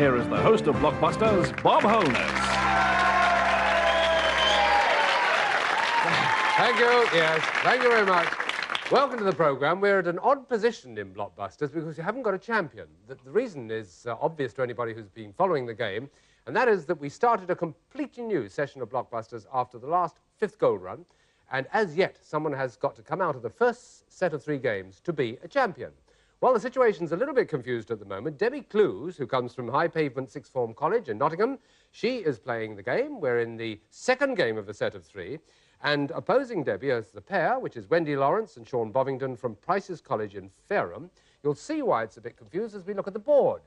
here is the host of Blockbusters, Bob Holness. Thank you, yes, thank you very much. Welcome to the programme. We're at an odd position in Blockbusters because we haven't got a champion. The reason is obvious to anybody who's been following the game, and that is that we started a completely new session of Blockbusters after the last 5th gold run, and as yet, someone has got to come out of the first set of 3 games to be a champion. Well, the situation's a little bit confused at the moment. Debbie Clues, who comes from High Pavement Sixth Form College in Nottingham, she is playing the game. We're in the 2nd game of the set of 3. And opposing Debbie as the pair, which is Wendy Lawrence and Sean Bovington from Price's College in Fareham. You'll see why it's a bit confused as we look at the board.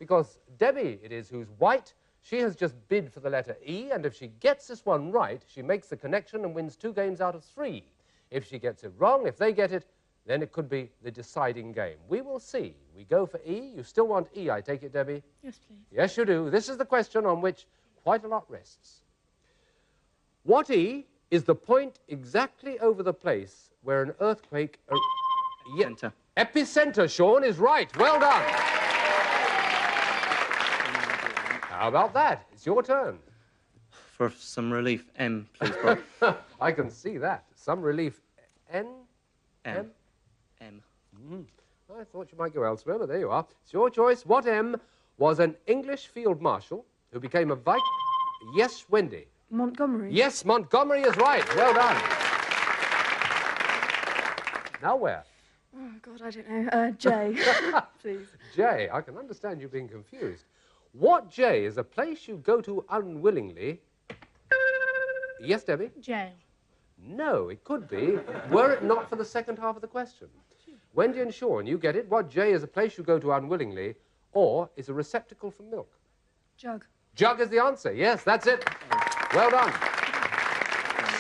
Because Debbie, it is, who's white, she has just bid for the letter E, and if she gets this one right, she makes the connection and wins 2 games out of 3. If she gets it wrong, if they get it, then it could be the deciding game. We will see. We go for E. You still want E, I take it, Debbie? Yes, please. Yes, you do. This is the question on which quite a lot rests. What E is the point exactly over the place where an earthquake... Epicenter. Epicenter, Sean, is right. Well done. How about that? It's your turn. For some relief, M, please, Bob. I can see that. Some relief. N? M. I thought you might go elsewhere, but there you are. It's your choice. What M was an English field marshal who became a vice... Yes, Wendy. Montgomery. Yes, Montgomery is right. Well done. Now where? Oh, God, I don't know. J, please. J. I can understand you being confused. What J is a place you go to unwillingly... Yes, Debbie? Jail. No, it could be, were it not for the second half of the question. Wendy and Sean, you get it. What J is a place you go to unwillingly, or is a receptacle for milk? Jug. Jug is the answer. Yes, that's it. Well done.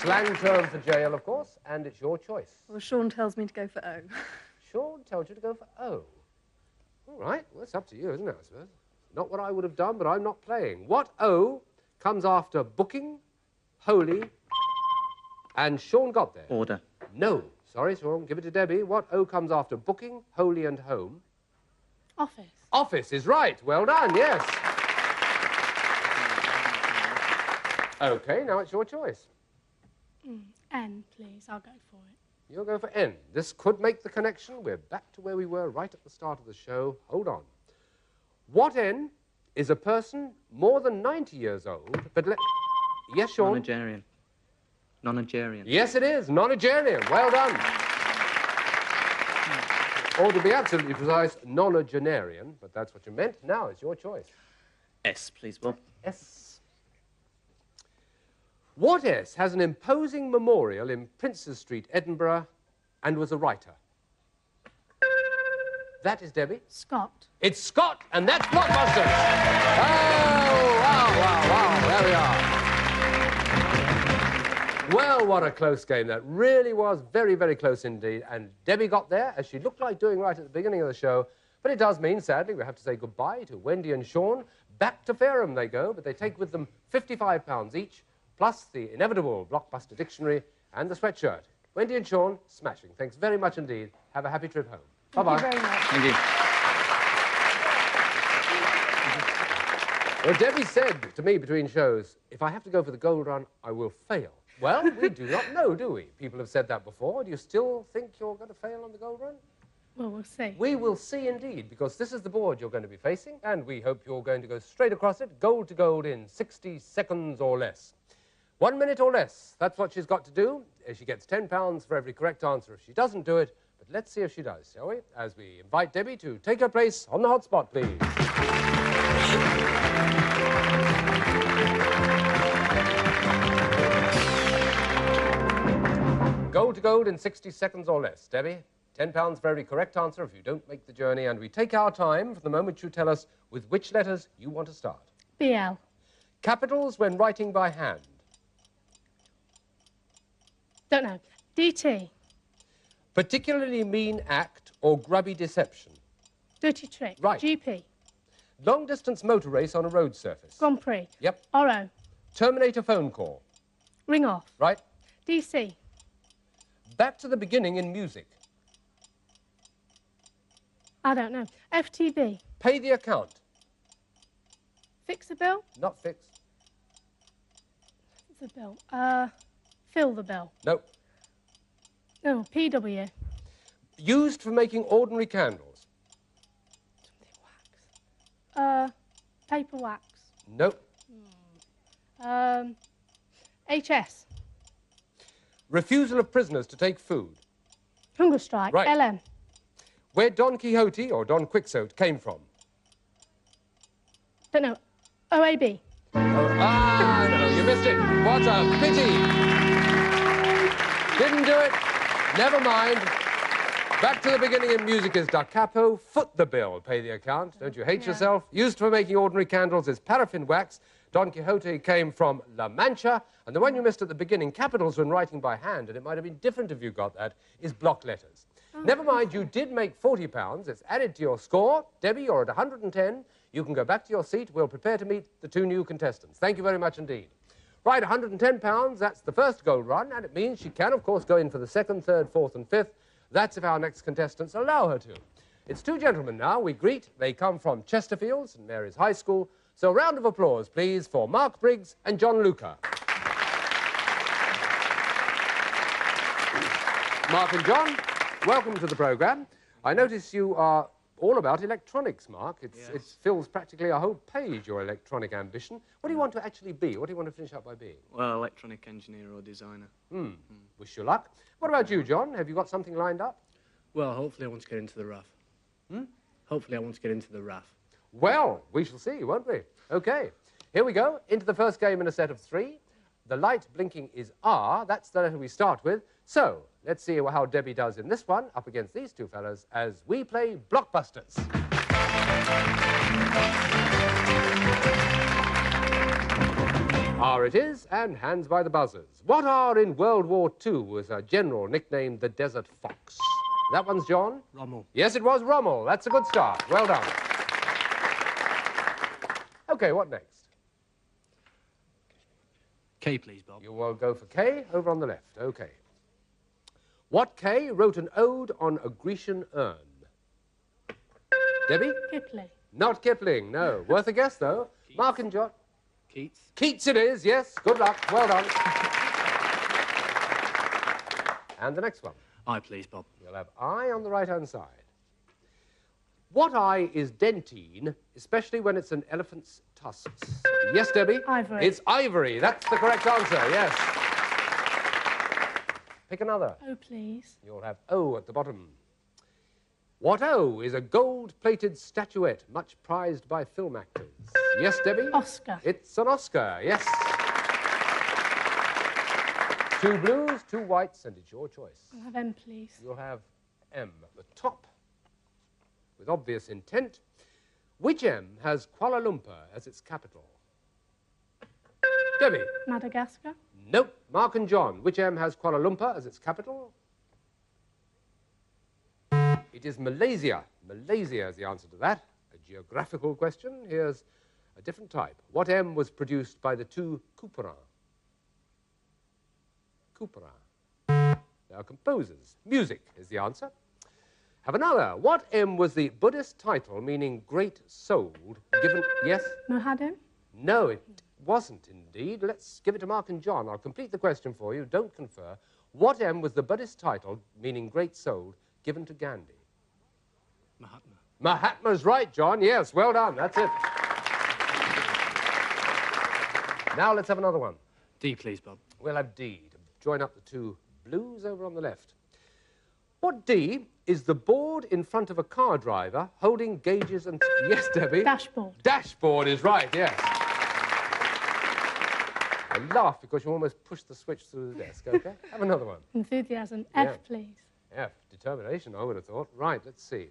Slang term for jail, of course, and it's your choice. Well, Sean tells me to go for O. Sean told you to go for O. All right, well, it's up to you, isn't it, I suppose? Not what I would have done, but I'm not playing. What O comes after booking, holy, and Sean got there? Order. No. Sorry, Sean, give it to Debbie. What O comes after booking, holy, and home? Office. Office is right. Well done, yes. OK, now it's your choice. N, please. I'll go for it. You'll go for N. This could make the connection. We're back to where we were right at the start of the show. Hold on. What N is a person more than 90 years old, but... Yes, Sean? Nonagerian. Nonagerian. Yes, it is. Nonagerian. Well done. Or to be absolutely precise, nonagenarian, but that's what you meant. Now it's your choice. S, please, Bob. S. What S has an imposing memorial in Princes Street, Edinburgh, and was a writer? That is Debbie. Scott. It's Scott, and that's Blockbusters. Oh, wow. There we are. Well, what a close game that really was. Very, very close indeed. And Debbie got there, as she looked like doing right at the beginning of the show. But it does mean, sadly, we have to say goodbye to Wendy and Sean. Back to Fareham they go, but they take with them £55 each, plus the inevitable Blockbuster dictionary and the sweatshirt. Wendy and Sean, smashing. Thanks very much indeed. Have a happy trip home. Bye-bye. Thank you very much. Thank you. Well, Debbie said to me between shows, if I have to go for the gold run, I will fail. Well, we do not know, do we? People have said that before. Do you still think you're going to fail on the gold run? Well, we'll see. We will see indeed, because this is the board you're going to be facing, and we hope you're going to go straight across it, gold to gold in 60 seconds or less. 1 minute or less, that's what she's got to do. She gets £10 for every correct answer if she doesn't do it, but let's see if she does, shall we? As we invite Debbie to take her place on the hot spot, please. Gold to gold in 60 seconds or less. Debbie, £10 for every correct answer if you don't make the journey, and we take our time from the moment you tell us with which letters you want to start. BL. Capitals when writing by hand. Don't know. DT. Particularly mean act or grubby deception. Dirty trick. Right. GP. Long-distance motor race on a road surface. Grand Prix. Yep. RO. Terminate a phone call. Ring off. Right. DC. Back to the beginning in music. I don't know. FTB. Pay the account. Fix the bill? Not fix. The bill. Fill the bill. No. No, PW. Used for making ordinary candles. Paper wax. No. HS. Refusal of prisoners to take food. Hunger strike. Right. LM. Where Don Quixote or Don Quixote came from. Don't know. OAB. No, you missed it. What a pity. Didn't do it. Never mind. Back to the beginning in music is da capo. Foot the bill. Pay the account. Don't you hate yourself? Used for making ordinary candles is paraffin wax. Don Quixote came from La Mancha. And the one you missed at the beginning, capitals when writing by hand, and it might have been different if you got that, is block letters. Never mind, you did make £40. It's added to your score. Debbie, you're at 110. You can go back to your seat. We'll prepare to meet the two new contestants. Thank you very much indeed. Right, £110, that's the first gold run, and it means she can, of course, go in for the second, third, fourth, and fifth. That's if our next contestants allow her to. It's two gentlemen now we greet. They come from Chesterfield, St Mary's High School. So a round of applause, please, for Mark Briggs and John Luca. Mark and John, welcome to the programme. I notice you are all about electronics, Mark. It fills practically a whole page, your electronic ambition. What do you want to actually be? What do you want to finish up by being? Well, electronic engineer or designer. Wish you luck. What about you, John? Have you got something lined up? Well, hopefully I want to get into the RAF. Hopefully I want to get into the RAF. Well, we shall see, won't we? OK, here we go, into the first game in a set of 3. The light blinking is R. That's the letter we start with. So, let's see how Debbie does in this one, up against these two fellas, as we play Blockbusters. R it is, and hands by the buzzers. What R in World War II was a general nicknamed the Desert Fox? That one's John? Rommel. Yes, it was Rommel. That's a good start. Well done. OK, what next? K, please, Bob. You will go for K, over on the left. OK. What K wrote an ode on a Grecian urn? Debbie? Kipling. Not Kipling, no. Worth a guess, though. Keats. Mark and John? Keats. Keats it is, yes. Good luck. Well done. And the next one. I, please, Bob. You'll have I on the right-hand side. What eye is dentine, especially when it's an elephant's tusks? Yes, Debbie? Ivory. It's ivory. That's the correct answer, yes. Pick another. Oh, please. You'll have O at the bottom. What O is a gold-plated statuette much prized by film actors? Yes, Debbie? Oscar. It's an Oscar, yes. 2 blues, 2 whites, and it's your choice. I'll have M, please. You'll have M at the top, with obvious intent. Which M has Kuala Lumpur as its capital? Debbie? Madagascar. Nope. Mark and John, which M has Kuala Lumpur as its capital? It is Malaysia. Malaysia is the answer to that. A geographical question. Here's a different type. What M was produced by the two Couperin? Couperin. They are composers. Music is the answer. Have another. What M was the Buddhist title meaning great souled given... Yes? Mohammedan. No, it wasn't indeed. Let's give it to Mark and John. I'll complete the question for you. Don't confer. What M was the Buddhist title meaning great souled given to Gandhi? Mahatma. Mahatma's right, John. Yes, well done. That's it. Now let's have another one. D, please, Bob. We'll have D to join up the two blues over on the left. What D is the board in front of a car driver holding gauges and... Yes, Debbie? Dashboard. Dashboard is right, yes. I laugh because you almost pushed the switch through the desk, OK? Have another one. Enthusiasm. Yeah. F, please. F, determination, I would have thought. Right, let's see.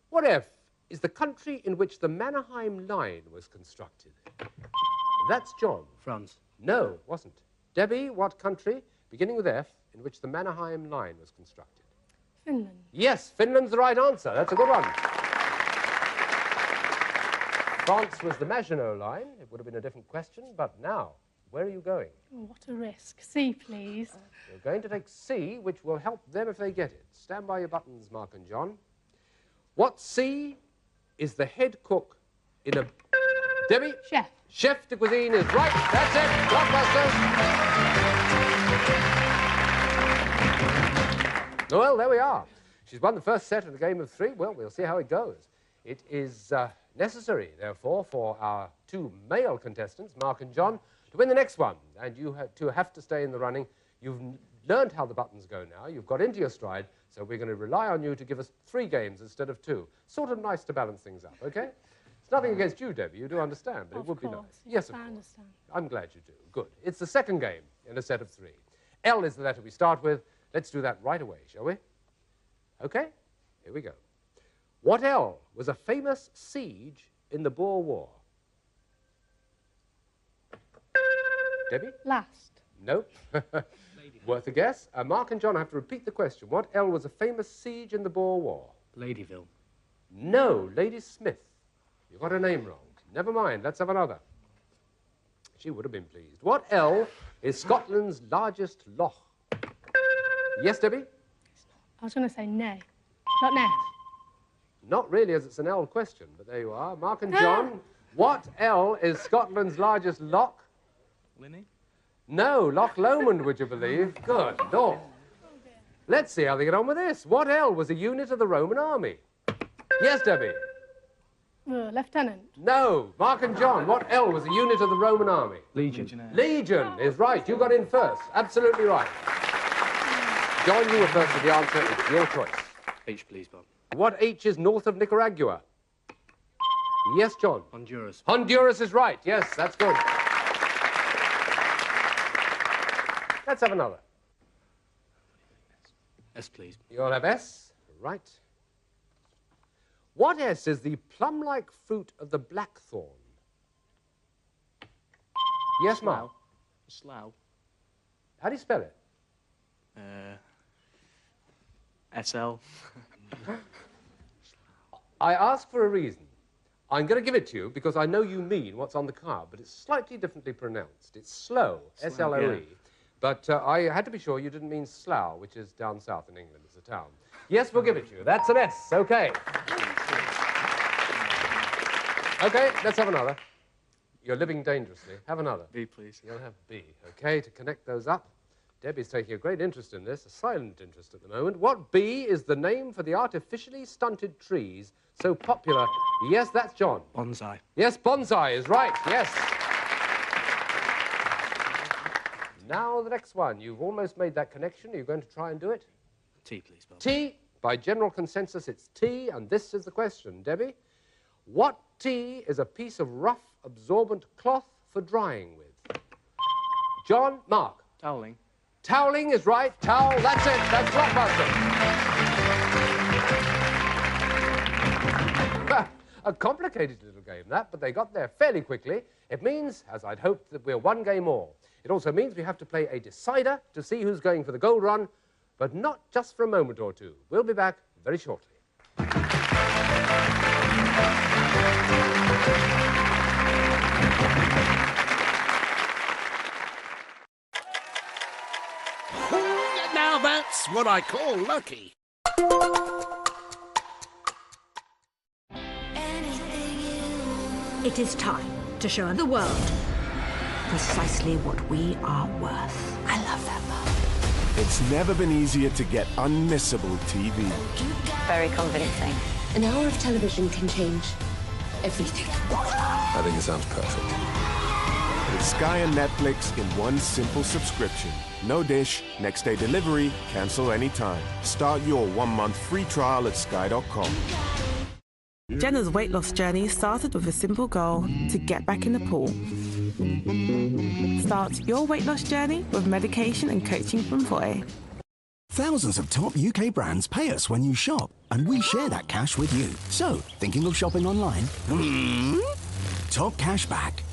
What F is the country in which the Mannerheim Line was constructed? That's John. France. No, it wasn't. Debbie, what country, beginning with F, in which the Mannerheim Line was constructed? Finland. Yes, Finland's the right answer. That's a good one. France was the Maginot Line. It would have been a different question, but now, where are you going? Oh, what a risk. C, please. You're going to take C, which will help them if they get it. Stand by your buttons, Mark and John. What C is the head cook in a... Debbie? Chef. Chef de cuisine is right. That's it. Blockbusters. Well, there we are. She's won the first set in a game of 3. Well, we'll see how it goes. It is necessary, therefore, for our 2 male contestants, Mark and John, to win the next one. And you two have to stay in the running. You've learned how the buttons go now. You've got into your stride. So we're going to rely on you to give us 3 games instead of 2. Sort of nice to balance things up, OK? It's nothing against you, Debbie. You do understand, but it would be nice. Yes, of course. I understand. I'm glad you do. Good. It's the second game in a set of 3. L is the letter we start with. Let's do that right away, shall we? OK? Here we go. What L was a famous siege in the Boer War? Debbie? Last. Nope. Worth a guess. Mark and John have to repeat the question. What L was a famous siege in the Boer War? Ladyville. No, Lady Smith. You got her name wrong. Never mind, let's have another. She would have been pleased. What L is Scotland's largest loch? Yes, Debbie? I was going to say nay. Not Ness. Not really, as it's an L question, but there you are. Mark and John, what L is Scotland's largest loch? Linny? No, Loch Lomond, would you believe? Good Lord. Let's see how they get on with this. What L was a unit of the Roman army? Yes, Debbie? Lieutenant. No, Mark and John, what L was a unit of the Roman army? Legion. Legion is right. You got in first. Absolutely right. John, you were first with the answer. It's your choice. H, please, Bob. What H is north of Nicaragua? Yes, John. Honduras. Honduras is right. Yes, that's good. Let's have another. S, please. You'll have S. Right. What S is the plum-like fruit of the blackthorn? Yes, Mark. Slough. How do you spell it? SL. I ask for a reason. I'm going to give it to you because I know you mean what's on the card, but it's slightly differently pronounced. It's slow, S-L-O-E. Yeah. But I had to be sure you didn't mean Slough, which is down south in England. It's a town. Yes, we'll give it to you. That's an S. OK. OK, let's have another. You're living dangerously. Have another. B, please. You'll have B. OK, to connect those up. Debbie's taking a great interest in this, a silent interest at the moment. What B is the name for the artificially stunted trees so popular? Yes, that's John. Bonsai. Yes, bonsai is right, yes. Now the next one. You've almost made that connection. Are you going to try and do it? T, please, Bob. T. By general consensus, it's T, and this is the question. Debbie, what T is a piece of rough, absorbent cloth for drying with? John, Mark. Toweling. Toweling is right. Towel, that's it. That's Blockbuster. A complicated little game, that, but they got there fairly quickly. It means, as I'd hoped, that we're 1 game more. It also means we have to play a decider to see who's going for the gold run, but not just for a moment or two. We'll be back very shortly. Now that's what I call lucky. It is time to show the world precisely what we are worth. I love that love. It's never been easier to get unmissable TV. Very convincing. An hour of television can change everything. I think it sounds perfect. With Sky and Netflix in one simple subscription. No dish, next day delivery, cancel anytime. Start your 1-month free trial at sky.com. Jenna's weight loss journey started with a simple goal: to get back in the pool. Start your weight loss journey with medication and coaching from Foy. Thousands of top UK brands pay us when you shop, and we share that cash with you. So, thinking of shopping online? Top cash back.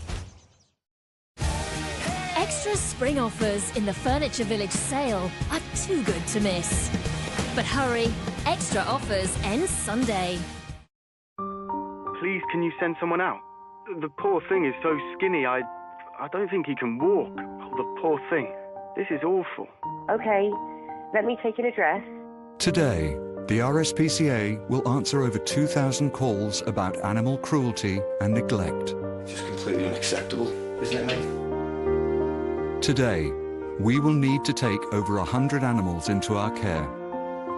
Extra spring offers in the Furniture Village sale are too good to miss. But hurry, extra offers end Sunday. Please, can you send someone out? The poor thing is so skinny, I don't think he can walk. Oh, the poor thing. This is awful. OK, let me take an address. Today, the RSPCA will answer over 2,000 calls about animal cruelty and neglect. Just completely unacceptable, isn't it, mate? Today, we will need to take over 100 animals into our care.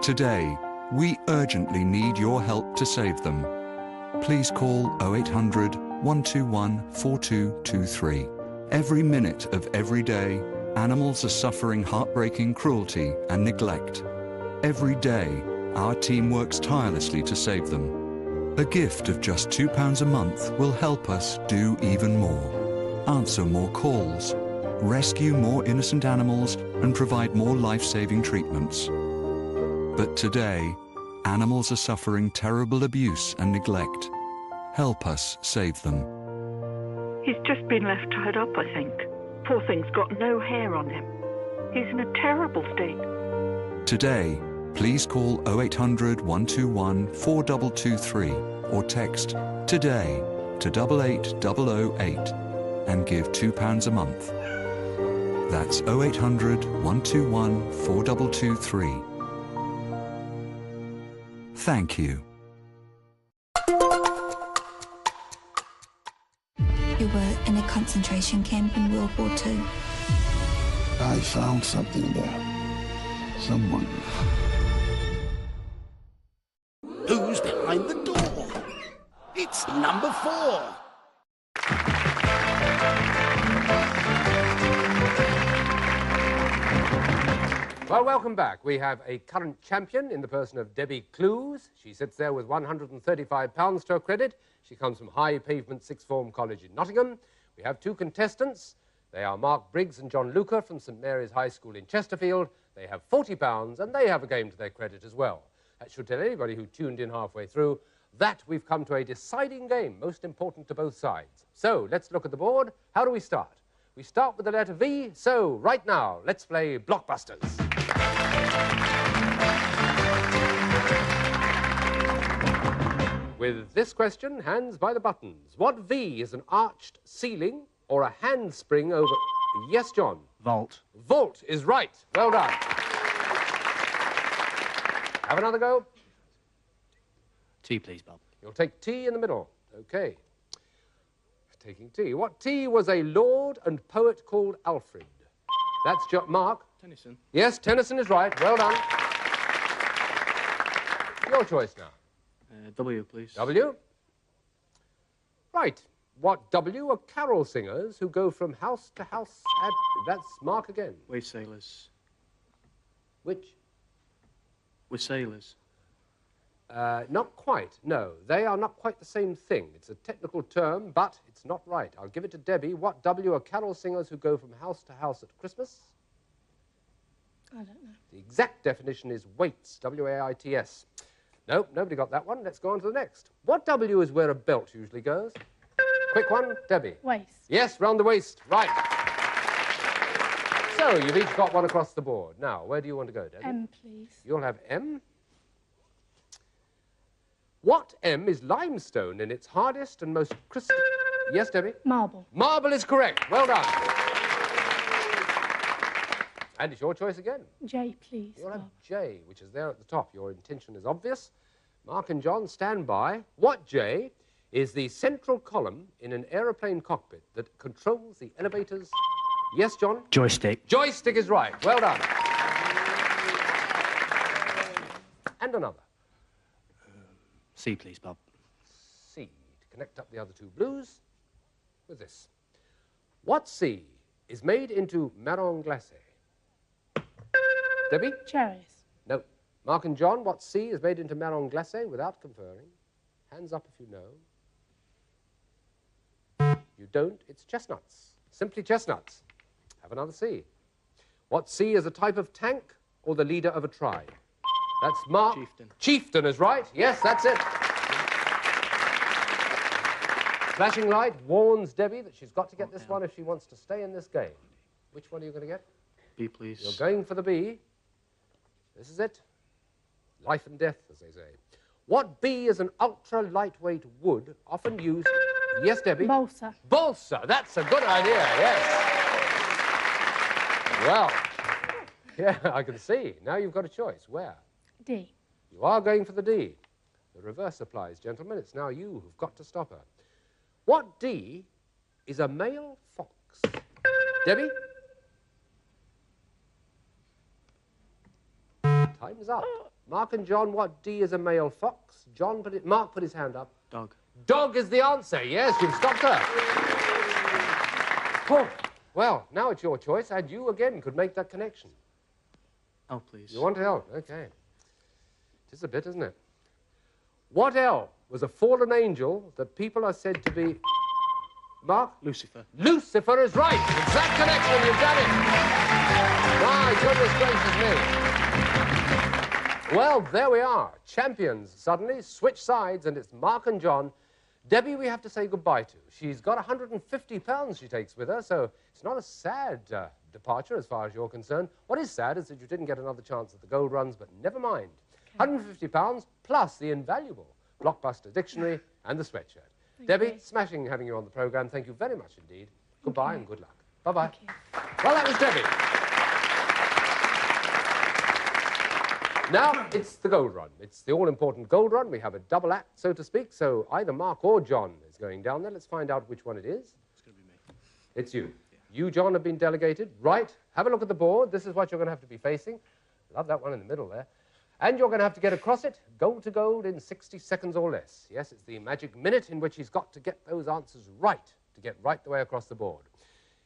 Today, we urgently need your help to save them. Please call 0800 121 4223. Every minute of every day, animals are suffering heartbreaking cruelty and neglect. Every day, our team works tirelessly to save them. A gift of just £2 a month will help us do even more. Answer more calls, rescue more innocent animals, and provide more life-saving treatments. But today, animals are suffering terrible abuse and neglect. Help us save them. He's just been left tied up, I think. Poor thing's got no hair on him. He's in a terrible state. Today, please call 0800 121 4223 or text TODAY to 88008 and give £2 a month. That's 0800 121 4223. Thank you. You were in a concentration camp in World War II. I found something there. Someone. Who's behind the door? It's number 4. Well, welcome back. We have a current champion in the person of Debbie Clues. She sits there with £135 to her credit. She comes from High Pavement Sixth Form College in Nottingham. We have 2 contestants. They are Mark Briggs and John Luca from St Mary's High School in Chesterfield. They have £40 and they have a game to their credit as well. That should tell anybody who tuned in halfway through that we've come to a deciding game, most important to both sides. So, let's look at the board. How do we start? We start with the letter V, so right now, let's play Blockbusters. With this question, hands by the buttons. What V is an arched ceiling or a handspring over... Yes, John? Vault. Vault is right. Well done. Have another go. T, please, Bob. You'll take T in the middle. OK. Taking T. What T was a lord and poet called Alfred? That's Mark. Tennyson. Yes, Tennyson is right. Well done. Your choice now. W, please. W? Right. What W are carol singers who go from house to house at... That's Mark again. We're sailors. Which? We're sailors. Not quite, no. They are not quite the same thing. It's a technical term, but it's not right. I'll give it to Debbie. What W are carol singers who go from house to house at Christmas? I don't know. The exact definition is waits, W-A-I-T-S. Nope, nobody got that one. Let's go on to the next. What W is where a belt usually goes? Quick one, Debbie. Waist. Yes, round the waist. Right. So, you've each got one across the board. Now, where do you want to go, Debbie? M, please. You'll have M. What M is limestone in its hardest and most crystal... Yes, Debbie? Marble. Marble is correct. Well done. And it's your choice again. J, please. You'll have J, which is there at the top. Your intention is obvious. Mark and John, stand by. What J is the central column in an aeroplane cockpit that controls the elevators? Yes, John? Joystick. Joystick is right. Well done. And another. C, please, Bob. C, to connect up the other 2 blues with this. What C is made into marron glacé? Debbie? Cherries. No. Mark and John, what C is made into marron glacé without conferring? Hands up if you know. You don't, it's chestnuts. Simply chestnuts. Have another C. What C is a type of tank or the leader of a tribe? That's Mark. Chieftain. Chieftain is right. Yes, that's it. Flashing light warns Debbie that she's got to get this one if she wants to stay in this game. Which one are you going to get? B, please. You're going for the B. This is it. Life and death, as they say. What B is an ultra-lightweight wood often used... Yes, Debbie? Balsa. Balsa. That's a good idea, yes. Well, yeah, I can see. Now you've got a choice. Where? D. You are going for the D. The reverse applies, gentlemen. It's now you who've got to stop her. What D is a male fox? Debbie? Time's up. Mark and John, what D is a male fox? Mark put his hand up. Dog. Dog is the answer. Yes, you've stopped her. Oh, well, now it's your choice, and you again could make that connection. Oh, please. You want L? Okay. Just a bit, isn't it? What L was a fallen angel that people are said to be... Mark? Lucifer. Lucifer is right. Exact connection. You've done it. My goodness gracious me. Well, there we are. Champions suddenly switch sides, and it's Mark and John. Debbie, we have to say goodbye to. She's got £150 she takes with her, so it's not a sad departure as far as you're concerned. What is sad is that you didn't get another chance at the gold runs, but never mind. Okay. £150 plus the invaluable Blockbuster dictionary and the sweatshirt. Debbie, smashing having you on the programme. Thank you very much indeed. Goodbye and good luck. Bye-bye. Well, that was Debbie. Now, it's the gold run. It's the all-important gold run. We have a double act, so to speak, so either Mark or John is going down there. Let's find out which one it is. It's going to be me. It's you. Yeah. You, John, have been delegated. Right. Have a look at the board. This is what you're going to have to be facing. Love that one in the middle there. And you're going to have to get across it, gold to gold, in 60 seconds or less. Yes, it's the magic minute in which he's got to get those answers right, to get right the way across the board.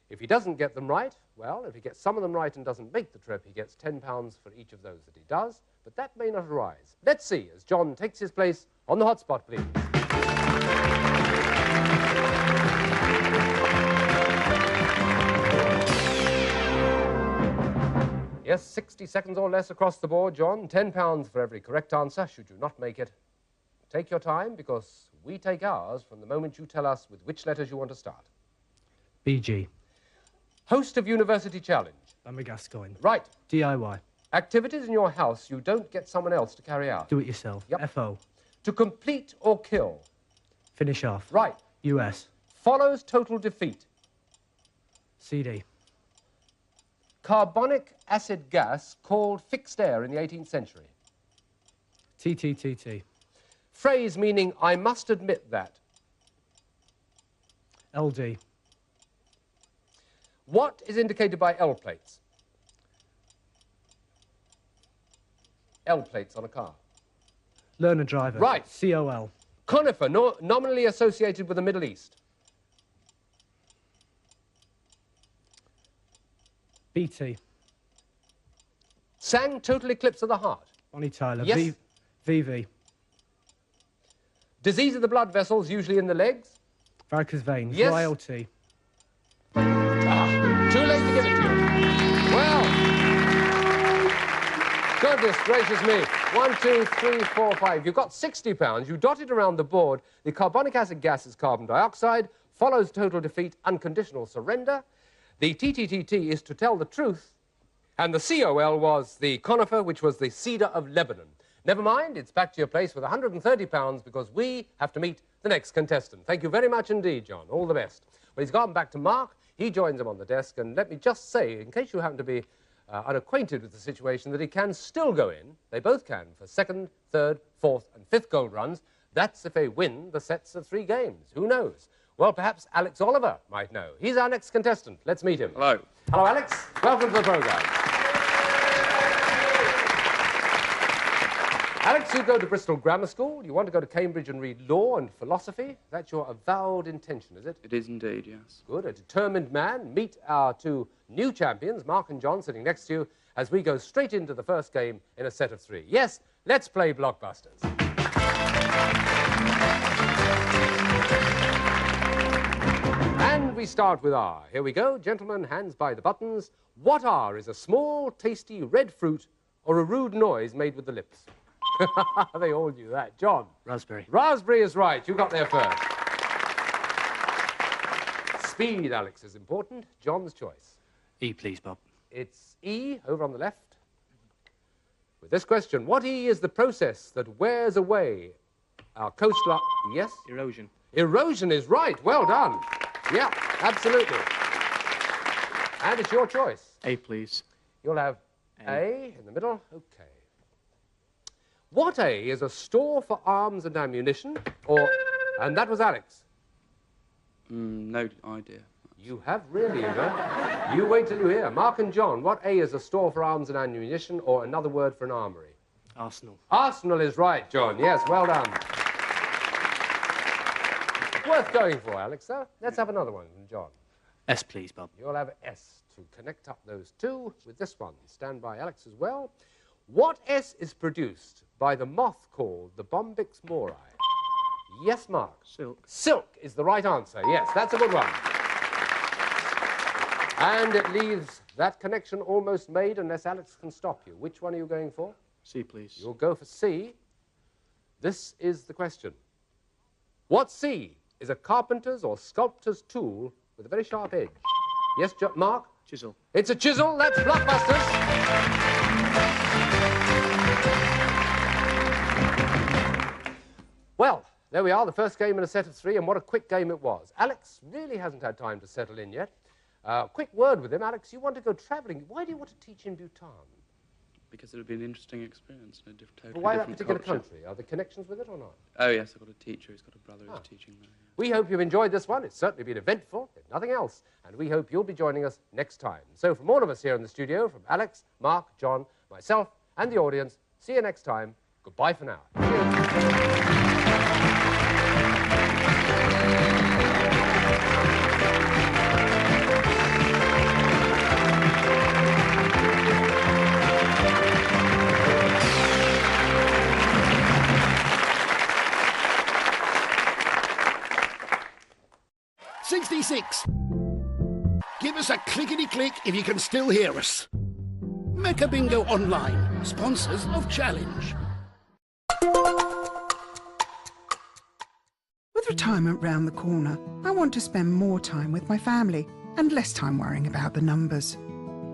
If he doesn't get them right, well, if he gets some of them right and doesn't make the trip, he gets £10 for each of those that he does, but that may not arise. Let's see, as John takes his place on the hotspot, please. Yes, 60 seconds or less across the board, John. £10 for every correct answer, should you not make it. Take your time, because we take ours from the moment you tell us with which letters you want to start. BG. Host of University Challenge. Gascoigne. Right. DIY. Activities in your house you don't get someone else to carry out. Do it yourself. Yep. FO. To complete or kill. Finish off. Right. US. Follows total defeat. CD. Carbonic acid gas called fixed air in the 18th century. TTTT. Phrase meaning I must admit that. LD. What is indicated by L plates? L plates on a car. Learner driver. Right. COL. Conifer, nominally associated with the Middle East. BT. Sang Total Eclipse of the Heart. Bonnie Tyler. Yes. VV. Disease of the blood vessels, usually in the legs. Varicose veins. Yes. YLT. Too late to give it to you. Well, goodness gracious me. 1, 2, 3, 4, 5. You've got £60. You dot it around the board. The carbonic acid gas is carbon dioxide. Follows total defeat, unconditional surrender. The TTTT is to tell the truth. And the COL was the conifer, which was the cedar of Lebanon. Never mind, it's back to your place with £130 because we have to meet the next contestant. Thank you very much indeed, John. All the best. Well, he's gone back to Mark. He joins him on the desk. And let me just say, in case you happen to be unacquainted with the situation, that he can still go in. They both can for 2nd, 3rd, 4th and 5th gold runs. That's if they win the sets of 3 games. Who knows? Well, perhaps Alex Oliver might know. He's our next contestant. Let's meet him. Hello. Hello, Alex. Welcome to the programme. Alex, you go to Bristol Grammar School. You want to go to Cambridge and read law and philosophy. That's your avowed intention, is it? It is indeed, yes. Good. A determined man. Meet our 2 new champions, Mark and John, sitting next to you, as we go straight into the first game in a set of 3. Yes, let's play Blockbusters. And we start with R. Here we go. Gentlemen, hands by the buttons. What R is a small, tasty red fruit or a rude noise made with the lips? They all knew that. John? Raspberry. Raspberry is right. You got there first. Speed, Alex, is important. John's choice. E, please, Bob. It's E, over on the left. With this question, what E is the process that wears away our coastline? Yes? Erosion. Erosion is right. Well done. Yeah, absolutely. And it's your choice. A, please. You'll have A in the middle. Okay. What A is a store for arms and ammunition, or... And that was Alex. No idea. You have really, then. You wait till you hear. Mark and John, what A is a store for arms and ammunition, or another word for an armoury? Arsenal. Arsenal is right, John. Yes, well done. Worth going for, Alex, sir. Let's have another one from John. S, please, Bob. You'll have S to connect up those two with this one. Stand by, Alex, as well. What S is produced by the moth called the Bombyx mori? Yes, Mark. Silk. Silk is the right answer. Yes, that's a good one. And it leaves that connection almost made unless Alex can stop you. Which one are you going for? C, please. You'll go for C. This is the question. What C is a carpenter's or sculptor's tool with a very sharp edge? Yes, Mark? Chisel. It's a chisel. That's Blockbusters. Well, there we are, the first game in a set of 3, and what a quick game it was. Alex really hasn't had time to settle in yet. Quick word with him. Alex, you want to go travelling. Why do you want to teach in Bhutan? Because it would be an interesting experience in a totally Why that different particular culture. country? Are there connections with it or not? Oh, yes, I've got a teacher who's got a brother who's teaching there. We hope you've enjoyed this one. It's certainly been eventful, if nothing else. And we hope you'll be joining us next time. So from all of us here in the studio, from Alex, Mark, John, myself, and the audience, see you next time. Goodbye for now. Give us a clickety-click if you can still hear us. Mecha Bingo Online, sponsors of Challenge. With retirement round the corner, I want to spend more time with my family and less time worrying about the numbers.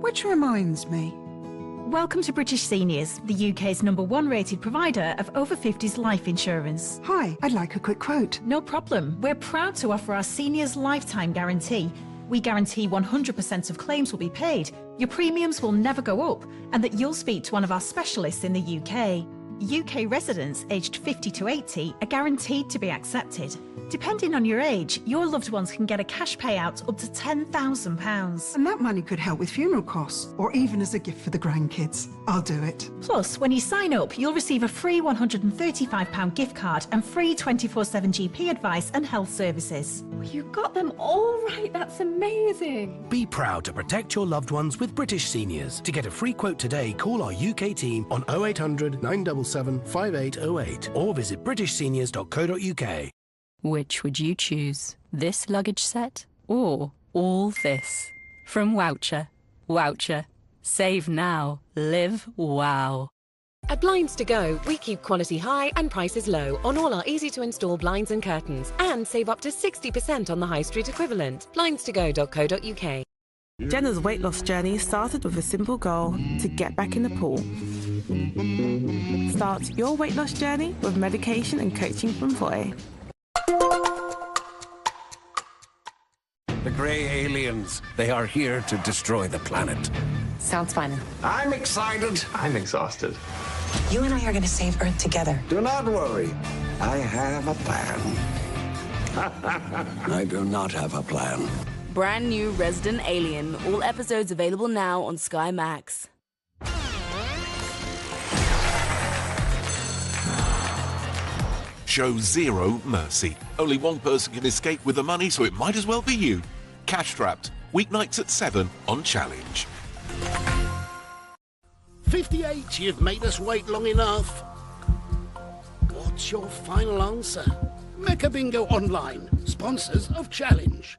Which reminds me... Welcome to British Seniors, the UK's #1 rated provider of over 50s life insurance. Hi, I'd like a quick quote. No problem. We're proud to offer our seniors lifetime guarantee. We guarantee 100% of claims will be paid, your premiums will never go up, and that you'll speak to one of our specialists in the UK. UK residents aged 50 to 80 are guaranteed to be accepted. Depending on your age, your loved ones can get a cash payout up to £10,000. And that money could help with funeral costs, or even as a gift for the grandkids. I'll do it. Plus, when you sign up, you'll receive a free £135 gift card and free 24/7 GP advice and health services. You got them all right. That's amazing. Be proud to protect your loved ones with British Seniors. To get a free quote today, call our UK team on 0800 977 5808 or visit britishseniors.co.uk. Which would you choose? This luggage set or all this? From Woucher. Woucher. Save now. Live wow. At Blinds to Go, we keep quality high and prices low on all our easy-to-install blinds and curtains, and save up to 60% on the high street equivalent. blindstogo.co.uk. Jenna's weight loss journey started with a simple goal: to get back in the pool. Start your weight loss journey with medication and coaching from Foy. The grey aliens. They are here to destroy the planet. Sounds fun. I'm excited. I'm exhausted. You and I are going to save Earth together. Do not worry. I have a plan. I do not have a plan. Brand new Resident Alien. All episodes available now on Sky Max. Show zero mercy. Only one person can escape with the money, so it might as well be you. Cash Trapped. Weeknights at 7 on Challenge. 58, you've made us wait long enough. What's your final answer? Mecha Bingo Online, sponsors of Challenge.